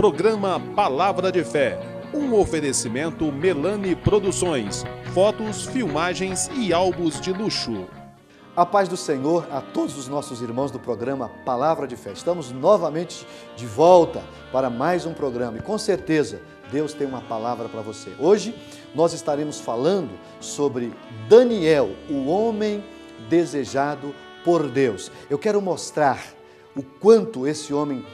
Programa Palavra de Fé, um oferecimento Melani Produções, fotos, filmagens e álbuns de luxo. A paz do Senhor a todos os nossos irmãos do programa Palavra de Fé. Estamos novamente de volta para mais um programa e com certeza Deus tem uma palavra para você. Hoje nós estaremos falando sobre Daniel, o homem desejado por Deus. Eu quero mostrar o quanto esse homem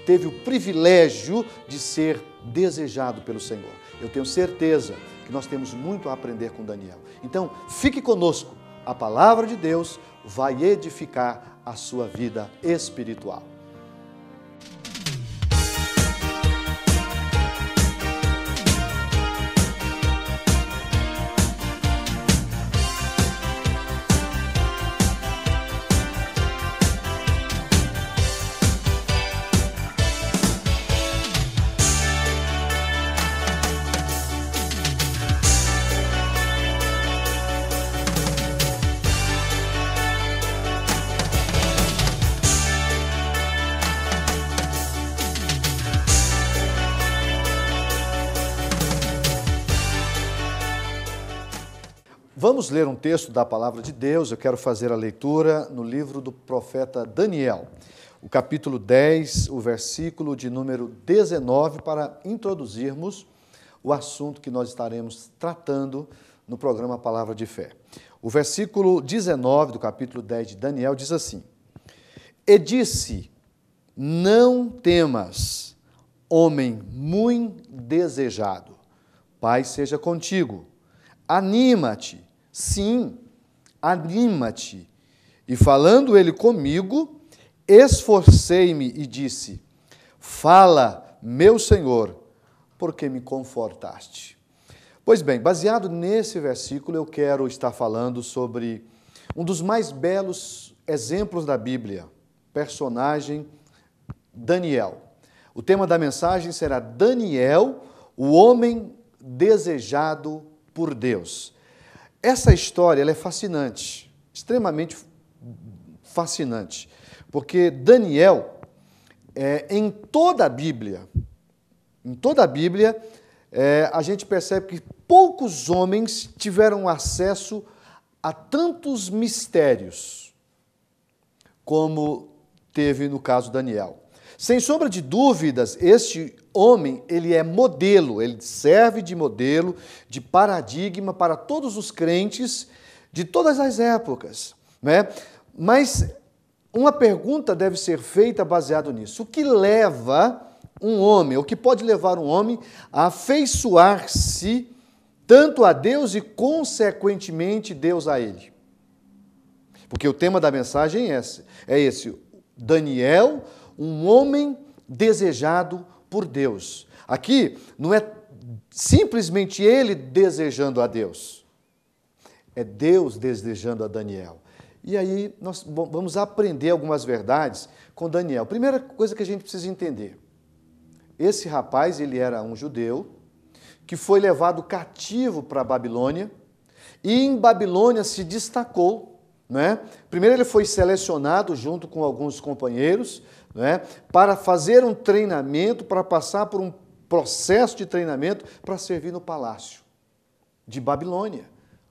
teve o privilégio de ser desejado pelo Senhor. Eu tenho certeza que nós temos muito a aprender com Daniel. Então, fique conosco. A palavra de Deus vai edificar a sua vida espiritual. Vamos ler um texto da palavra de Deus. Eu quero fazer a leitura no livro do profeta Daniel, o capítulo 10, o versículo de número 19, para introduzirmos o assunto que nós estaremos tratando no programa Palavra de Fé. O versículo 19 do capítulo 10 de Daniel diz assim: E disse, não temas, homem muito desejado, Pai seja contigo, anima-te. Sim, anima-te. E falando ele comigo, esforcei-me e disse, fala, meu Senhor, porque me confortaste. Pois bem, baseado nesse versículo, eu quero estar falando sobre um dos mais belos exemplos da Bíblia, personagem Daniel. O tema da mensagem será Daniel, o homem desejado por Deus. Essa história ela é fascinante, extremamente fascinante, porque Daniel, em toda a Bíblia, a gente percebe que poucos homens tiveram acesso a tantos mistérios como teve no caso Daniel. Sem sombra de dúvidas, este homem, ele é modelo, ele serve de modelo, de paradigma para todos os crentes de todas as épocas, né? Mas uma pergunta deve ser feita baseado nisso. O que leva um homem, o que pode levar um homem a afeiçoar-se tanto a Deus e, consequentemente, Deus a ele? Porque o tema da mensagem é esse, Daniel, um homem desejado por Deus. Aqui não é simplesmente ele desejando a Deus, é Deus desejando a Daniel. E aí nós vamos aprender algumas verdades com Daniel. Primeira coisa que a gente precisa entender, esse rapaz, ele era um judeu que foi levado cativo para a Babilônia e em Babilônia se destacou, né? Primeiro ele foi selecionado junto com alguns companheiros, né, para fazer um treinamento, para passar por um processo de treinamento para servir no palácio de Babilônia,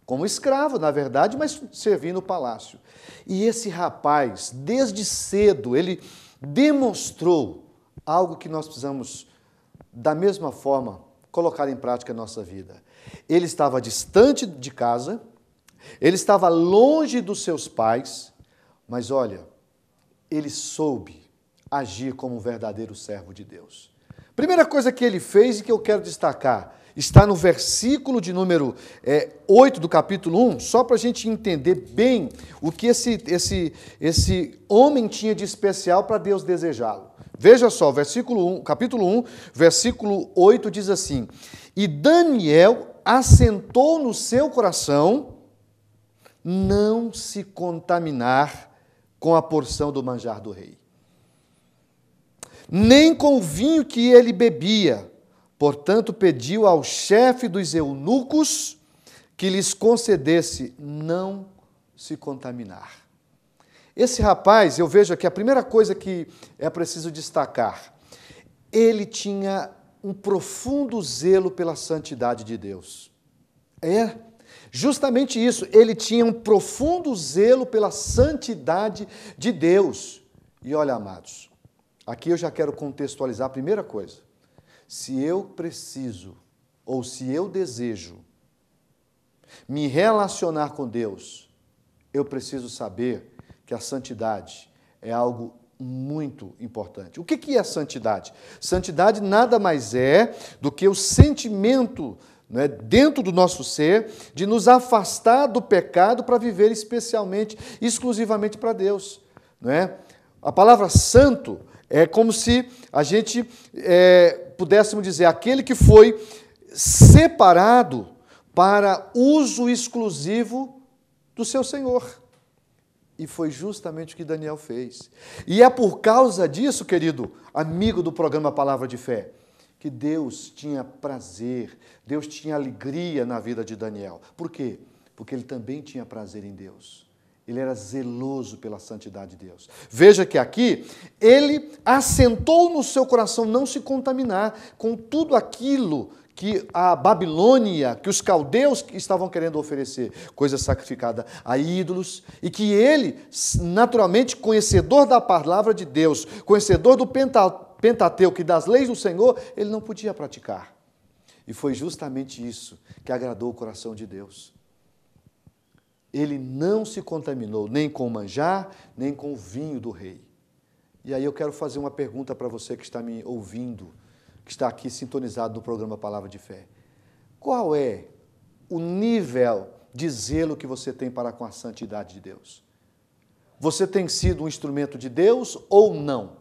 como escravo, na verdade, mas servir no palácio. E esse rapaz, desde cedo, ele demonstrou algo que nós precisamos, da mesma forma, colocar em prática na nossa vida. Ele estava distante de casa, ele estava longe dos seus pais, mas olha, ele soube agir como um verdadeiro servo de Deus. Primeira coisa que ele fez e que eu quero destacar, está no versículo de número 8 do capítulo 1, só para a gente entender bem o que esse homem tinha de especial para Deus desejá-lo. Veja só, capítulo 1, versículo 8 diz assim, e Daniel assentou no seu coração não se contaminar com a porção do manjar do rei, nem com o vinho que ele bebia. Portanto, pediu ao chefe dos eunucos que lhes concedesse não se contaminar. Esse rapaz, eu vejo aqui, a primeira coisa que é preciso destacar, ele tinha um profundo zelo pela santidade de Deus. Justamente isso, ele tinha um profundo zelo pela santidade de Deus. E olha, amados, aqui eu já quero contextualizar a primeira coisa. Se eu preciso, ou se eu desejo, me relacionar com Deus, eu preciso saber que a santidade é algo muito importante. O que é santidade? Santidade nada mais é do que o sentimento, né, dentro do nosso ser, de nos afastar do pecado para viver especialmente, exclusivamente para Deus. Não é? A palavra santo é como se a gente pudéssemos dizer, aquele que foi separado para uso exclusivo do seu Senhor. E foi justamente o que Daniel fez. E é por causa disso, querido amigo do programa Palavra de Fé, que Deus tinha prazer, Deus tinha alegria na vida de Daniel. Por quê? Porque ele também tinha prazer em Deus. Ele era zeloso pela santidade de Deus. Veja que aqui, ele assentou no seu coração não se contaminar com tudo aquilo que a Babilônia, que os caldeus estavam querendo oferecer, coisa sacrificada a ídolos, e que ele, naturalmente, conhecedor da palavra de Deus, conhecedor do Pentateuco e das leis do Senhor, ele não podia praticar. E foi justamente isso que agradou o coração de Deus. Ele não se contaminou nem com o manjar, nem com o vinho do rei. E aí eu quero fazer uma pergunta para você que está me ouvindo, que está aqui sintonizado no programa Palavra de Fé. Qual é o nível de zelo que você tem para com a santidade de Deus? Você tem sido um instrumento de Deus ou não?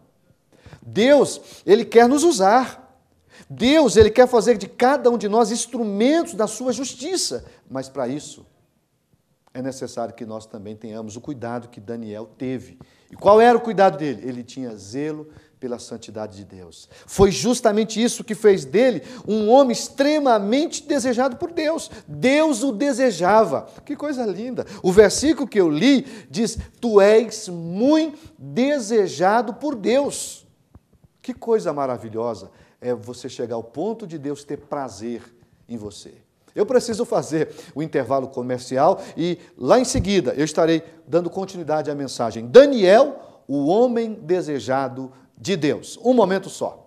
Deus, Ele quer nos usar. Deus, Ele quer fazer de cada um de nós instrumentos da sua justiça. Mas para isso, é necessário que nós também tenhamos o cuidado que Daniel teve. E qual era o cuidado dele? Ele tinha zelo pela santidade de Deus. Foi justamente isso que fez dele um homem extremamente desejado por Deus. Deus o desejava. Que coisa linda. O versículo que eu li diz, tu és muito desejado por Deus. Que coisa maravilhosa é você chegar ao ponto de Deus ter prazer em você. Eu preciso fazer o intervalo comercial e lá em seguida eu estarei dando continuidade à mensagem. Daniel, o homem desejado de Deus. Um momento só.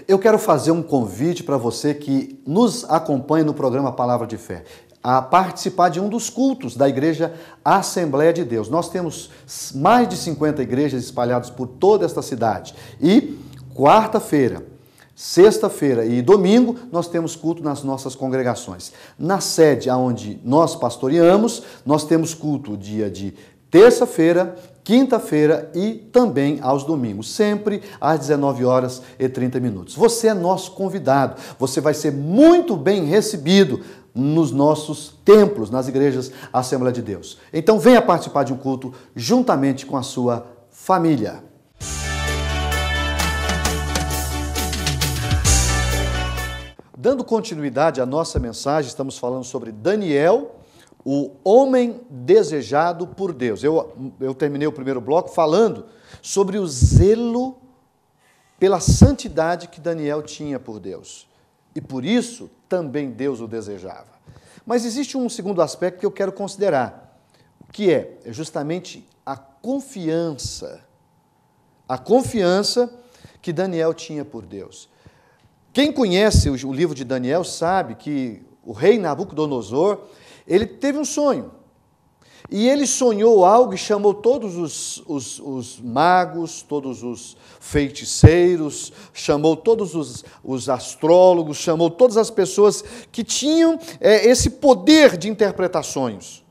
Eu quero fazer um convite para você que nos acompanha no programa Palavra de Fé, a participar de um dos cultos da Igreja Assembleia de Deus. Nós temos mais de 50 igrejas espalhadas por toda esta cidade. E quarta-feira, sexta-feira e domingo, nós temos culto nas nossas congregações. Na sede onde nós pastoreamos, nós temos culto dia de terça-feira, quinta-feira e também aos domingos, sempre às 19h30. Você é nosso convidado, você vai ser muito bem recebido nos nossos templos, nas igrejas Assembleia de Deus. Então venha participar de um culto juntamente com a sua família. Dando continuidade à nossa mensagem, estamos falando sobre Daniel, o homem desejado por Deus. Eu terminei o primeiro bloco falando sobre o zelo pela santidade que Daniel tinha por Deus. E por isso também Deus o desejava. Mas existe um segundo aspecto que eu quero considerar, que é justamente a confiança a confiança que Daniel tinha por Deus. Quem conhece o livro de Daniel sabe que o rei Nabucodonosor, ele teve um sonho. E ele sonhou algo e chamou todos os magos, todos os feiticeiros, chamou todos os astrólogos, chamou todas as pessoas que tinham esse poder de interpretar sonhos,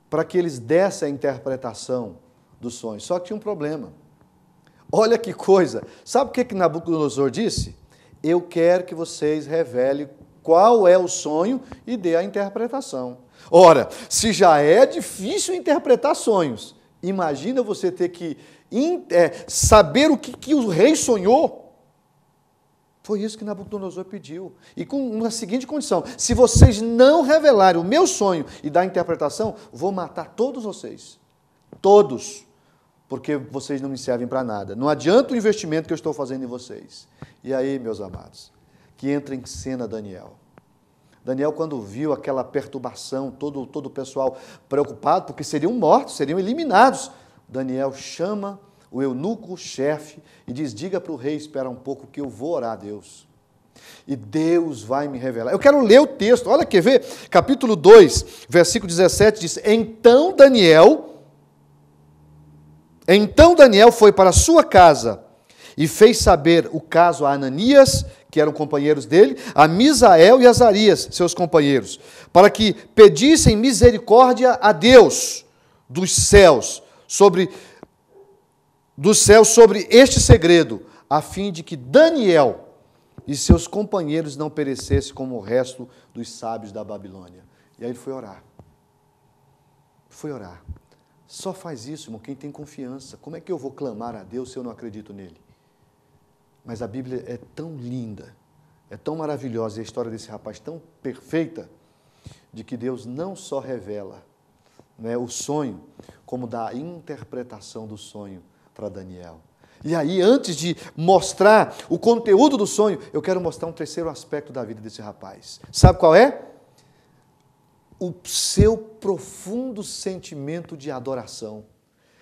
para que eles dessem a interpretação dos sonhos. Só que tinha um problema. Olha que coisa. Sabe o que Nabucodonosor disse? Eu quero que vocês revelem qual é o sonho e dê a interpretação. Ora, se já é difícil interpretar sonhos, imagina você ter que saber o que o rei sonhou. Foi isso que Nabucodonosor pediu. E com uma seguinte condição: se vocês não revelarem o meu sonho e dar a interpretação, vou matar todos vocês. Todos. Porque vocês não me servem para nada. Não adianta o investimento que eu estou fazendo em vocês. E aí, meus amados, que entra em cena Daniel. Daniel, quando viu aquela perturbação, todo o pessoal preocupado, porque seriam mortos, seriam eliminados, Daniel chama o eunuco-chefe e diz: diga para o rei, espera um pouco que eu vou orar a Deus. E Deus vai me revelar. Eu quero ler o texto, olha, quer ver? Capítulo 2, versículo 17 diz: Então Daniel foi para a sua casa e fez saber o caso a Ananias, que eram companheiros dele, a Misael e Azarias, seus companheiros, para que pedissem misericórdia a Deus dos céus sobre este segredo, a fim de que Daniel e seus companheiros não perecessem como o resto dos sábios da Babilônia. E aí ele foi orar. Foi orar. Só faz isso, irmão, quem tem confiança. Como é que eu vou clamar a Deus se eu não acredito nele? Mas a Bíblia é tão linda, é tão maravilhosa, e a história desse rapaz tão perfeita, de que Deus não só revela, né, o sonho, como dá a interpretação do sonho para Daniel. E aí, antes de mostrar o conteúdo do sonho, eu quero mostrar um terceiro aspecto da vida desse rapaz. Sabe qual é? O seu profundo sentimento de adoração.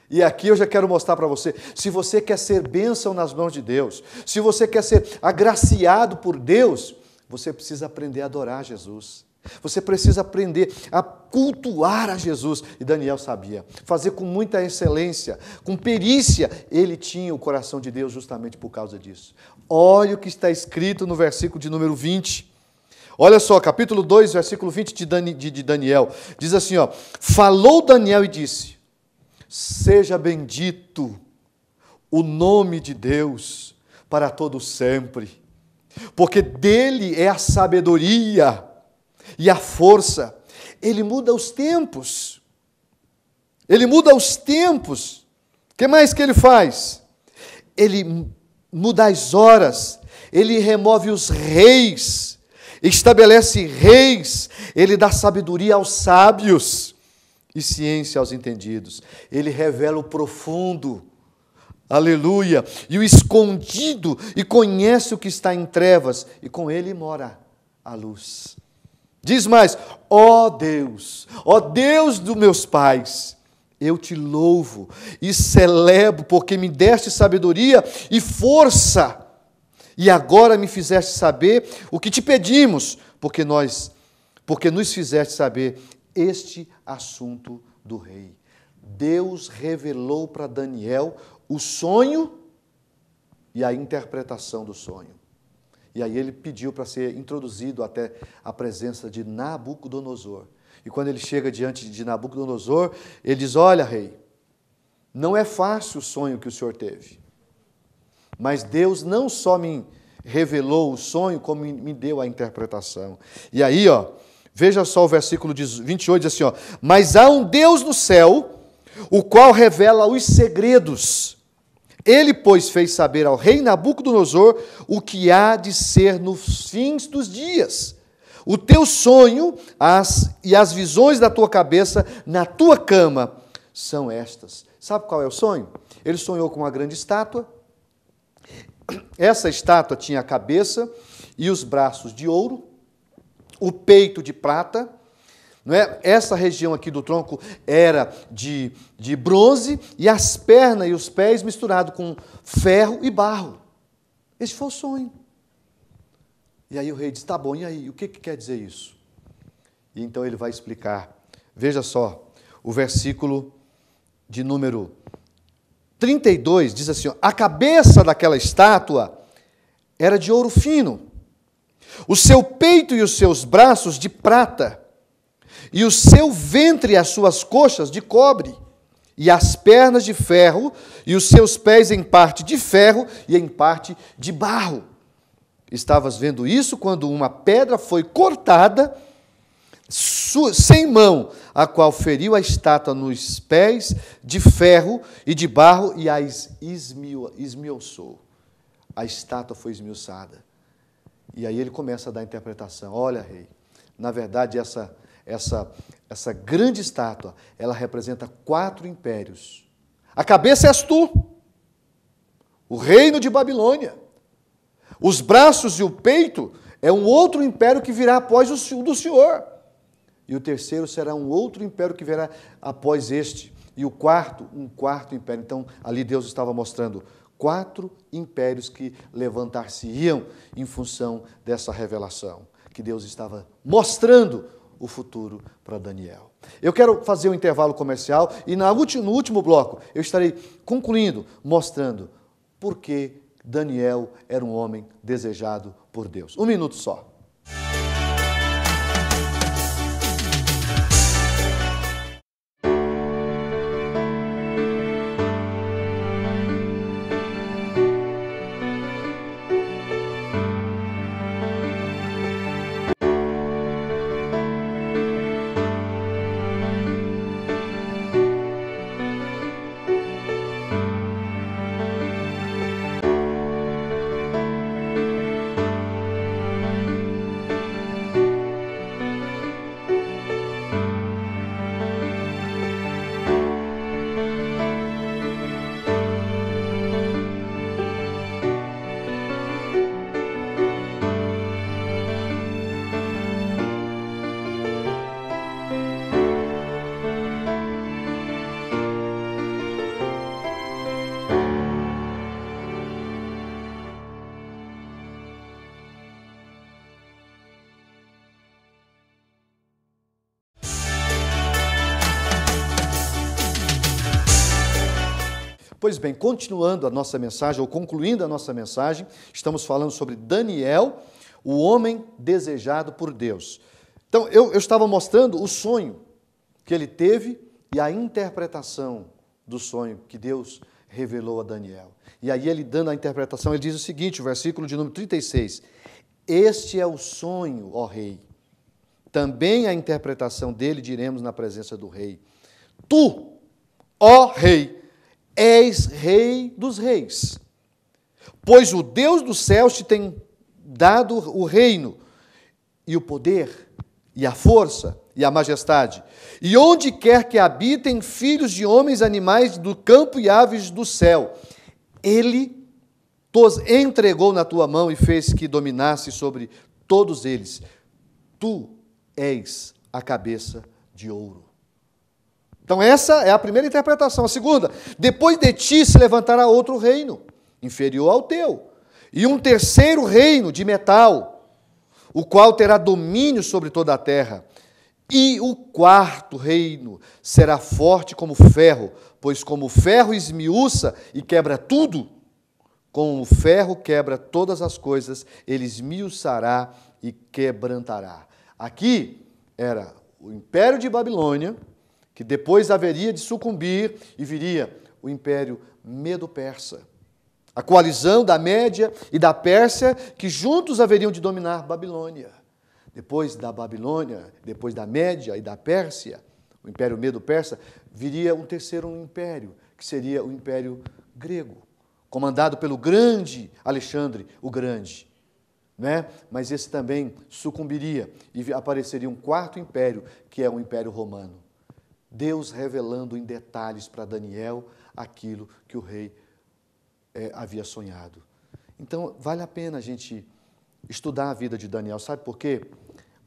E aqui eu já quero mostrar para você, se você quer ser bênção nas mãos de Deus, se você quer ser agraciado por Deus, você precisa aprender a adorar Jesus. Você precisa aprender a cultuar a Jesus. E Daniel sabia fazer com muita excelência, com perícia. Ele tinha o coração de Deus justamente por causa disso. Olha o que está escrito no versículo de número 20. Olha só, capítulo 2, versículo 20 de Daniel. Diz assim, ó: falou Daniel e disse: seja bendito o nome de Deus para todo sempre, porque dele é a sabedoria e a força. Ele muda os tempos. Ele muda os tempos. O que mais que ele faz? Ele muda as horas. Ele remove os reis. Estabelece reis. Ele dá sabedoria aos sábios e ciência aos entendidos. Ele revela o profundo. Aleluia. E o escondido. E conhece o que está em trevas. E com ele mora a luz. Diz mais: ó Deus dos meus pais, eu te louvo e celebro, porque me deste sabedoria e força, e agora me fizeste saber o que te pedimos, porque nos fizeste saber este assunto do rei. Deus revelou para Daniel o sonho e a interpretação do sonho. E aí ele pediu para ser introduzido até a presença de Nabucodonosor. E quando ele chega diante de Nabucodonosor, ele diz: olha, rei, não é fácil o sonho que o senhor teve. Mas Deus não só me revelou o sonho, como me deu a interpretação. E aí, ó, veja só o versículo 28, diz assim, ó: mas há um Deus no céu, o qual revela os segredos. Ele, pois, fez saber ao rei Nabucodonosor o que há de ser nos fins dos dias. O teu sonho e as visões da tua cabeça na tua cama são estas. Sabe qual é o sonho? Ele sonhou com uma grande estátua. Essa estátua tinha a cabeça e os braços de ouro, o peito de prata, não é? Essa região aqui do tronco era de bronze e as pernas e os pés misturados com ferro e barro. Esse foi o sonho. E aí o rei diz, tá bom, e aí, o que quer dizer isso? E então ele vai explicar. Veja só, o versículo de número 32 diz assim, ó, a cabeça daquela estátua era de ouro fino, o seu peito e os seus braços de prata, e o seu ventre e as suas coxas de cobre, e as pernas de ferro, e os seus pés em parte de ferro e em parte de barro. Estavas vendo isso quando uma pedra foi cortada, sem mão, a qual feriu a estátua nos pés de ferro e de barro e a esmiuçou. A estátua foi esmiuçada. E aí ele começa a dar a interpretação. Olha, rei, na verdade essa grande estátua, ela representa 4 impérios. A cabeça és tu, o reino de Babilônia. Os braços e o peito é um outro império que virá após o do Senhor. E o terceiro será um outro império que virá após este. E o quarto, um quarto império. Então, ali Deus estava mostrando 4 impérios que levantar-se-iam em função dessa revelação, que Deus estava mostrando o futuro para Daniel. Eu quero fazer um intervalo comercial e no último bloco eu estarei concluindo, mostrando por que Daniel era um homem desejado por Deus. 1 minuto só. Pois bem, continuando a nossa mensagem, ou concluindo a nossa mensagem, estamos falando sobre Daniel, o homem desejado por Deus. Então, eu estava mostrando o sonho que ele teve e a interpretação do sonho que Deus revelou a Daniel. E aí ele dando a interpretação, ele diz o seguinte, o versículo de número 36, este é o sonho, ó rei. Também a interpretação dele diremos na presença do rei. Tu, ó rei, és rei dos reis, pois o Deus dos céus te tem dado o reino, e o poder, e a força, e a majestade. E onde quer que habitem filhos de homens, animais do campo e aves do céu, ele os entregou na tua mão e fez que dominasse sobre todos eles. Tu és a cabeça de ouro. Então essa é a primeira interpretação. A segunda, depois de ti se levantará outro reino, inferior ao teu, e um terceiro reino de metal, o qual terá domínio sobre toda a terra. E o quarto reino será forte como ferro, pois como o ferro esmiuça e quebra tudo, como o ferro quebra todas as coisas, ele esmiuçará e quebrantará. Aqui era o Império de Babilônia, que depois haveria de sucumbir e viria o Império Medo-Persa. A coalizão da Média e da Pérsia, que juntos haveriam de dominar Babilônia. Depois da Babilônia, depois da Média e da Pérsia, o Império Medo-Persa, viria um terceiro império, que seria o Império Grego, comandado pelo grande Alexandre o Grande. Né? Mas esse também sucumbiria e apareceria um quarto império, que é o Império Romano. Deus revelando em detalhes para Daniel aquilo que o rei havia sonhado. Então, vale a pena a gente estudar a vida de Daniel. Sabe por quê?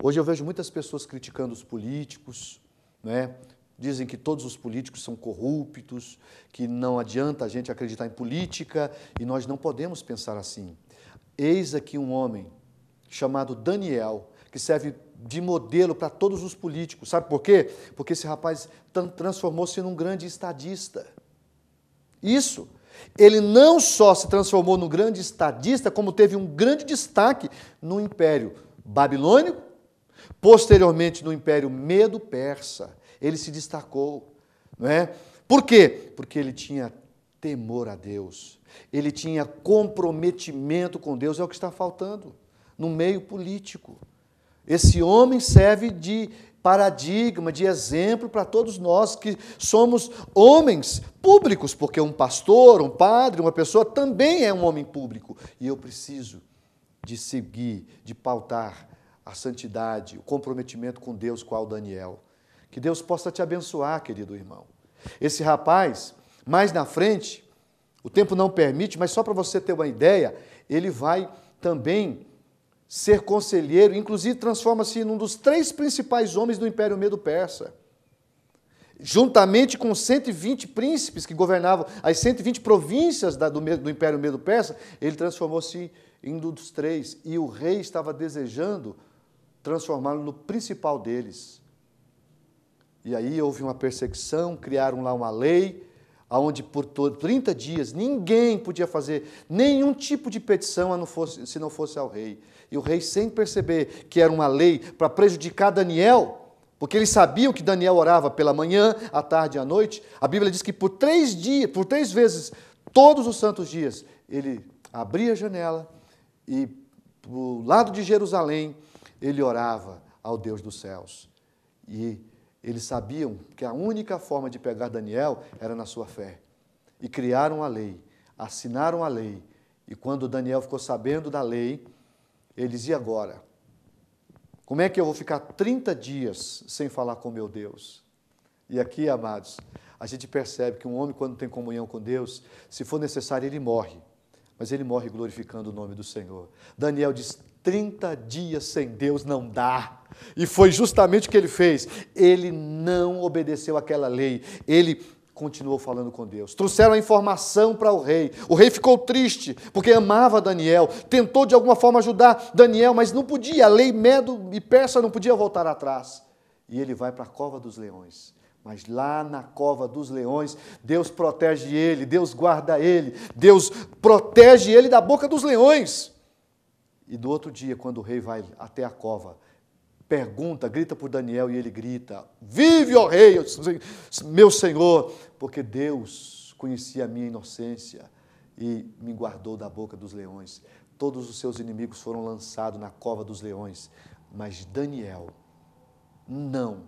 Hoje eu vejo muitas pessoas criticando os políticos, né? Dizem que todos os políticos são corruptos, que não adianta a gente acreditar em política, e nós não podemos pensar assim. Eis aqui um homem chamado Daniel, que serve de modelo para todos os políticos. Sabe por quê? Porque esse rapaz transformou-se num grande estadista. Isso. Ele não só se transformou num grande estadista, como teve um grande destaque no Império Babilônico, posteriormente no Império Medo-Persa. Ele se destacou, não é? Por quê? Porque ele tinha temor a Deus, ele tinha comprometimento com Deus, é o que está faltando no meio político. Esse homem serve de paradigma, de exemplo para todos nós que somos homens públicos, porque um pastor, um padre, uma pessoa também é um homem público, e eu preciso de seguir, de pautar a santidade, o comprometimento com Deus, qual Daniel. Que Deus possa te abençoar, querido irmão. Esse rapaz, mais na frente, o tempo não permite, mas só para você ter uma ideia, ele vai também ser conselheiro, inclusive transforma-se num dos 3 principais homens do Império Medo-Persa. Juntamente com 120 príncipes que governavam as 120 províncias do Império Medo-Persa, ele transformou-se em um dos 3. E o rei estava desejando transformá-lo no principal deles. E aí houve uma perseguição, criaram lá uma lei, onde por 30 dias ninguém podia fazer nenhum tipo de petição se não fosse ao rei. E o rei, sem perceber que era uma lei para prejudicar Daniel, porque eles sabiam que Daniel orava pela manhã, à tarde e à noite, a Bíblia diz que por 3 vezes, todos os santos dias, ele abria a janela e, do lado de Jerusalém, ele orava ao Deus dos céus. E eles sabiam que a única forma de pegar Daniel era na sua fé. E criaram a lei, assinaram a lei. E quando Daniel ficou sabendo da lei, ele dizia: agora, como é que eu vou ficar 30 dias sem falar com meu Deus? E aqui, amados, a gente percebe que um homem, quando tem comunhão com Deus, se for necessário, ele morre. Mas ele morre glorificando o nome do Senhor. Daniel diz: 30 dias sem Deus não dá. E foi justamente o que ele fez. Ele não obedeceu àquela lei. Ele continuou falando com Deus. Trouxeram a informação para o rei. O rei ficou triste, porque amava Daniel. Tentou de alguma forma ajudar Daniel, mas não podia. A lei Medo e Persa não podia voltar atrás. E ele vai para a cova dos leões. Mas lá na cova dos leões, Deus protege ele, Deus guarda ele, Deus protege ele da boca dos leões. E do outro dia, quando o rei vai até a cova, grita por Daniel, e ele grita: vive, ó rei, meu senhor, porque Deus conhecia a minha inocência e me guardou da boca dos leões. Todos os seus inimigos foram lançados na cova dos leões, mas Daniel não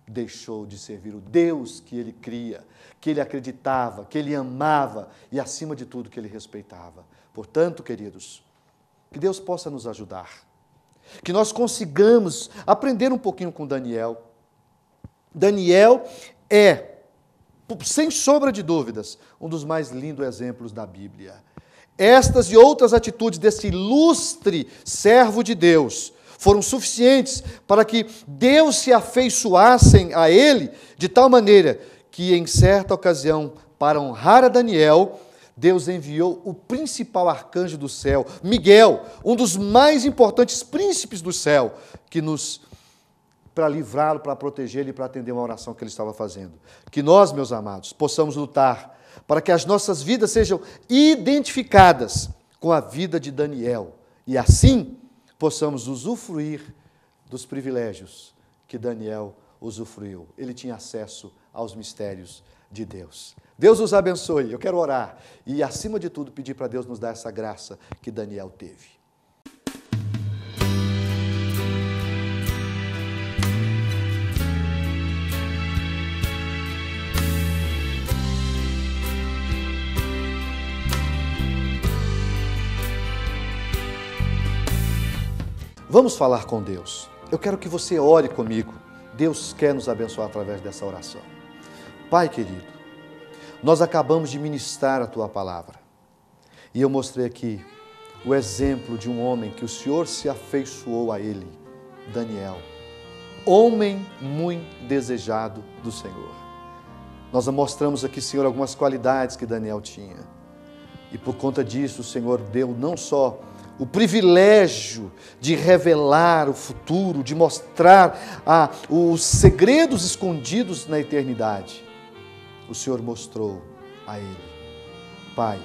deixou de servir o Deus que ele cria, que ele acreditava, que ele amava e, acima de tudo, que ele respeitava. Portanto, queridos, que Deus possa nos ajudar, que nós consigamos aprender um pouquinho com Daniel. Daniel é, sem sombra de dúvidas, um dos mais lindos exemplos da Bíblia. Estas e outras atitudes desse ilustre servo de Deus foram suficientes para que Deus se afeiçoasse a ele de tal maneira que, em certa ocasião, para honrar a Daniel, Deus enviou o principal arcanjo do céu, Miguel, um dos mais importantes príncipes do céu, para livrá-lo, para protegê-lo e para atender uma oração que ele estava fazendo. Que nós, meus amados, possamos lutar para que as nossas vidas sejam identificadas com a vida de Daniel e assim possamos usufruir dos privilégios que Daniel usufruiu. Ele tinha acesso aos mistérios de Deus. Deus os abençoe. Eu quero orar e, acima de tudo, pedir para Deus nos dar essa graça que Daniel teve. Vamos falar com Deus. Eu quero que você ore comigo. Deus quer nos abençoar através dessa oração. Pai querido, nós acabamos de ministrar a Tua palavra. E eu mostrei aqui o exemplo de um homem que o Senhor se afeiçoou a ele Daniel, homem muito desejado do Senhor. Nós mostramos aqui, Senhor, algumas qualidades que Daniel tinha. E por conta disso, o Senhor deu não só o privilégio de revelar o futuro, de mostrar os segredos escondidos na eternidade. O Senhor mostrou a ele. Pai,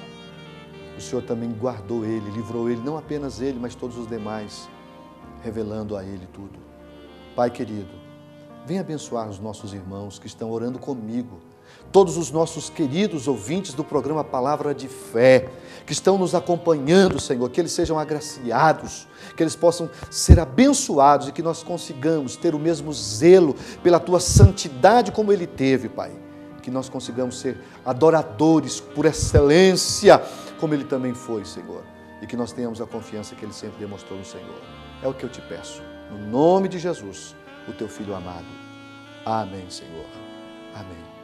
o Senhor também guardou ele, livrou ele, não apenas ele, mas todos os demais, revelando a ele tudo. Pai querido, venha abençoar os nossos irmãos que estão orando comigo, todos os nossos queridos ouvintes do programa Palavra de Fé, que estão nos acompanhando, Senhor, que eles sejam agraciados, que eles possam ser abençoados e que nós consigamos ter o mesmo zelo pela Tua santidade como Ele teve, Pai. Que nós consigamos ser adoradores por excelência, como Ele também foi, Senhor. E que nós tenhamos a confiança que Ele sempre demonstrou no Senhor. É o que eu te peço. No nome de Jesus, o Teu Filho amado. Amém, Senhor. Amém.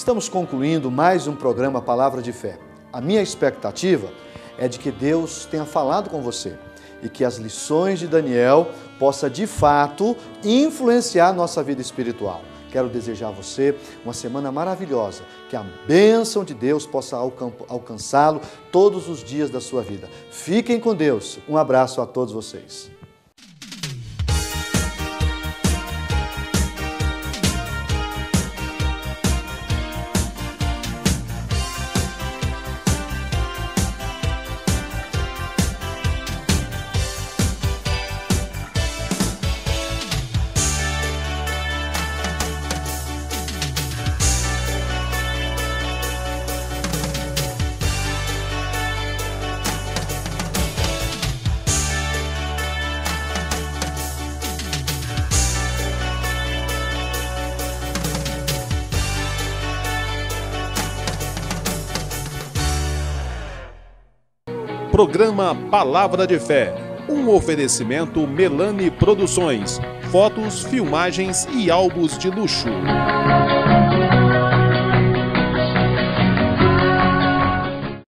Estamos concluindo mais um programa Palavra de Fé. A minha expectativa é de que Deus tenha falado com você e que as lições de Daniel possam, de fato, influenciar a nossa vida espiritual. Quero desejar a você uma semana maravilhosa, que a bênção de Deus possa alcançá-lo todos os dias da sua vida. Fiquem com Deus. Um abraço a todos vocês. Programa Palavra de Fé, um oferecimento Melani Produções, fotos, filmagens e álbuns de luxo.